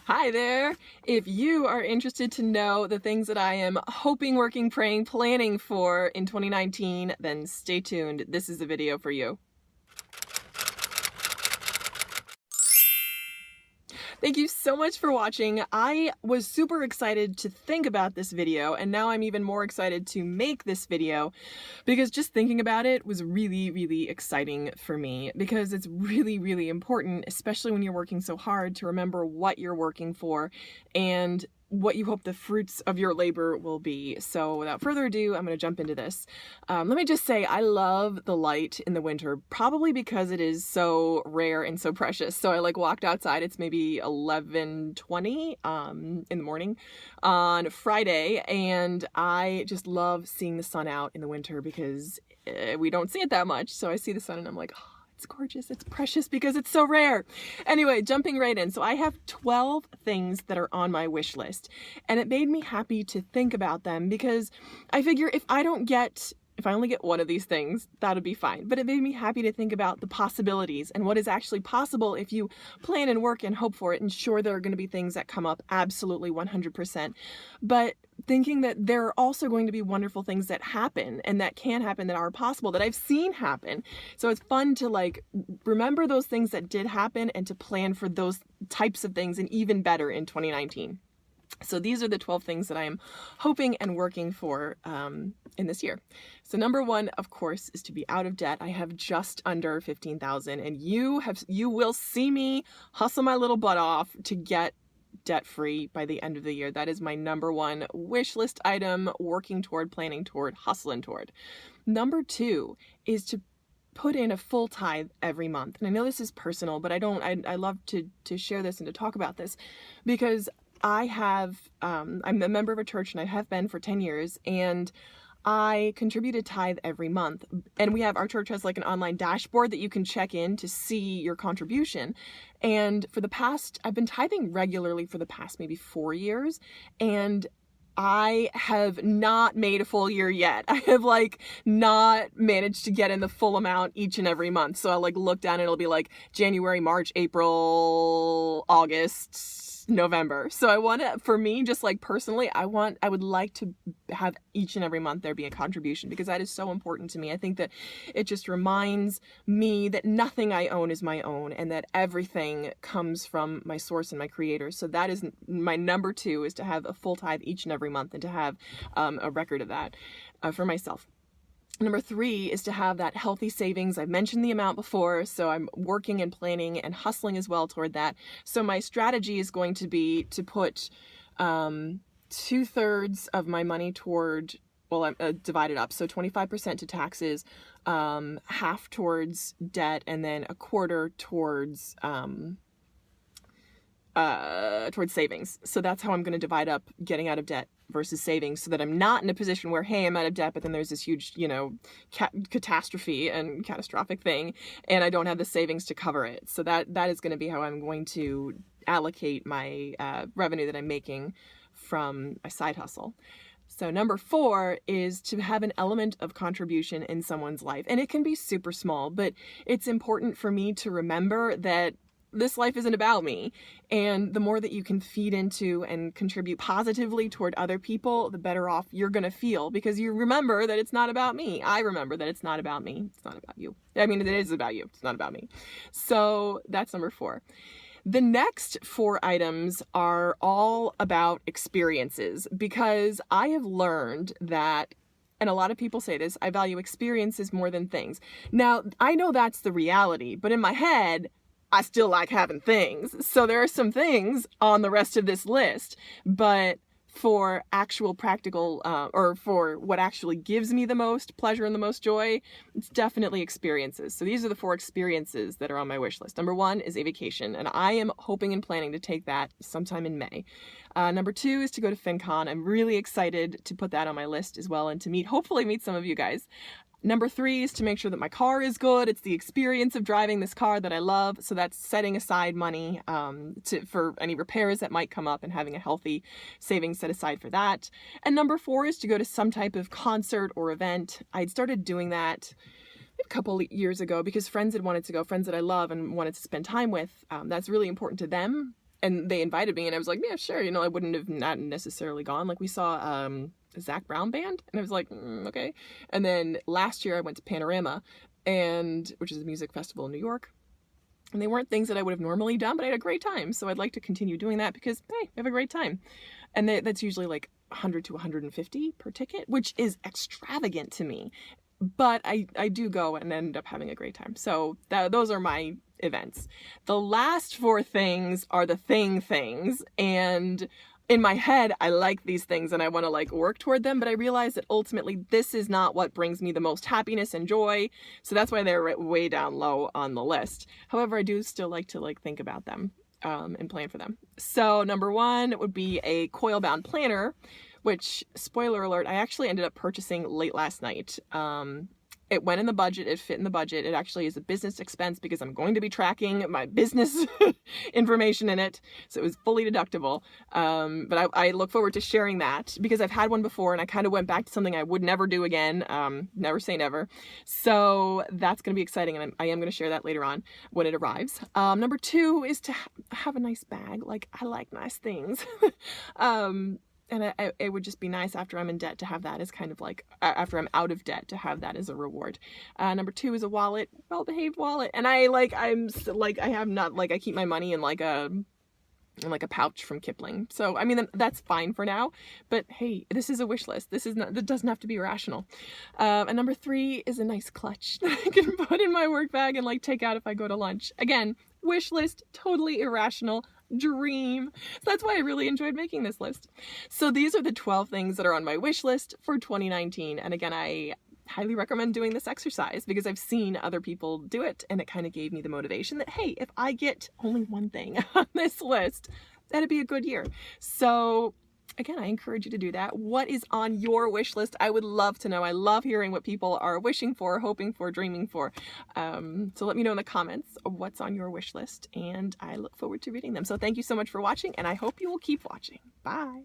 Hi there! If you are interested to know the things that I am hoping, working, praying, planning for in 2019, then stay tuned. This is the video for you. Thank you so much for watching. I was super excited to think about this video, and now I'm even more excited to make this video because just thinking about it was really, really exciting for me because it's really, really important, especially when you're working so hard, to remember what you're working for and what you hope the fruits of your labor will be. So without further ado, I'm going to jump into this. Let me just say I love the light in the winter, probably because it is so rare and so precious. So I walked outside, it's maybe 11:20 in the morning on Friday, and I just love seeing the sun out in the winter because we don't see it that much. So I see the sun and I'm like, oh, it's gorgeous, it's precious because it's so rare. Anyway, jumping right in. So I have 12 things that are on my wish list, and it made me happy to think about them because I figure if I only get one of these things, that'll be fine. But it made me happy to think about the possibilities and what is actually possible if you plan and work and hope for it. And sure, there are going to be things that come up, absolutely 100%. But thinking that there are also going to be wonderful things that happen and that can happen, that are possible, that I've seen happen. So it's fun to remember those things that did happen and to plan for those types of things and even better in 2019. So these are the 12 things that I am hoping and working for in this year. So number one, of course, is to be out of debt. I have just under 15,000, and you will see me hustle my little butt off to get debt-free by the end of the year. That is my number one wish list item, working toward, planning toward, hustling toward. Number two is to put in a full tithe every month. And I know this is personal, but I love to share this and to talk about this because I'm a member of a church and I have been for 10 years, and I contribute a tithe every month. And our church has an online dashboard that you can check in to see your contribution. And I've been tithing regularly for the past maybe 4 years, and I have not made a full year yet. I have not managed to get in the full amount each and every month. So I'll look down and it'll be January, March, April, August, November. So for me, just personally, I would like to have each and every month there be a contribution because that is so important to me. I think that it just reminds me that nothing I own is my own and that everything comes from my source and my creator. So that is my number two, is to have a full tithe each and every month and to have a record of that for myself. Number three is to have that healthy savings. I've mentioned the amount before, so I'm working and planning and hustling as well toward that. So my strategy is going to be to put 2/3 of my money toward, I'm divided up. So 25% to taxes, half towards debt, and then a quarter towards savings. So that's how I'm going to divide up getting out of debt versus savings, so that I'm not in a position where, hey, I'm out of debt, but then there's this huge, catastrophe and catastrophic thing, and I don't have the savings to cover it. So that is going to be how I'm going to allocate my revenue that I'm making from my side hustle. So number four is to have an element of contribution in someone's life. And it can be super small, but it's important for me to remember that this life isn't about me. And the more that you can feed into and contribute positively toward other people, the better off you're going to feel, because you remember that it's not about me. I remember that it's not about me. It's not about you. I mean, it is about you. It's not about me. So that's number four. The next 4 items are all about experiences, because I have learned that, and a lot of people say this, I value experiences more than things. Now, I know that's the reality, but in my head, I still like having things. So there are some things on the rest of this list, but for actual practical, or for what actually gives me the most pleasure and the most joy, it's definitely experiences. So these are the 4 experiences that are on my wish list. Number 1 is a vacation, and I am hoping and planning to take that sometime in May. Number 2 is to go to FinCon. I'm really excited to put that on my list as well, and to hopefully meet some of you guys. Number 3 is to make sure that my car is good. It's the experience of driving this car that I love. So that's setting aside money for any repairs that might come up and having a healthy savings set aside for that. And number 4 is to go to some type of concert or event. I'd started doing that a couple years ago because friends had wanted to go, friends that I love and wanted to spend time with. That's really important to them. and they invited me, and I was like, yeah, sure. You know, I wouldn't have not necessarily gone. Like, we saw Zach Brown Band, and I was like, okay. And then last year I went to Panorama, which is a music festival in New York. And they weren't things that I would have normally done, but I had a great time. So I'd like to continue doing that because, hey, I have a great time. And that's usually like 100 to 150 per ticket, which is extravagant to me. But I do go and end up having a great time. So those are my events. The last 4 things are the things. And in my head, I like these things and I want to like work toward them, but I realize that ultimately this is not what brings me the most happiness and joy. So that's why they're way down low on the list. However, I do still like to like think about them and plan for them. So number 1 would be a coil bound planner, which, spoiler alert, I actually ended up purchasing late last night. It went in the budget, it fit in the budget. It actually is a business expense because I'm going to be tracking my business information in it. So it was fully deductible. But I look forward to sharing that because I've had one before and I kind of went back to something I would never do again. Never say never. So that's going to be exciting. And I am going to share that later on when it arrives. Number 2 is to have a nice bag. Like, I like nice things. And it would just be nice after I'm in debt to have that as kind of like, after I'm out of debt, to have that as a reward. Number 2 is a wallet, well-behaved wallet. And I keep my money in like a pouch from Kipling. So, I mean, that's fine for now, but hey, this is a wish list. That doesn't have to be rational. And number 3 is a nice clutch that I can put in my work bag and like take out if I go to lunch. Again, wish list, totally irrational. Dream. So that's why I really enjoyed making this list. So these are the 12 things that are on my wish list for 2019. And again, I highly recommend doing this exercise because I've seen other people do it and it kind of gave me the motivation that, hey, if I get only one thing on this list, that'd be a good year. So again, I encourage you to do that. What is on your wish list? I would love to know. I love hearing what people are wishing for, hoping for, dreaming for. So let me know in the comments what's on your wish list, and I look forward to reading them. So thank you so much for watching, and I hope you will keep watching. Bye.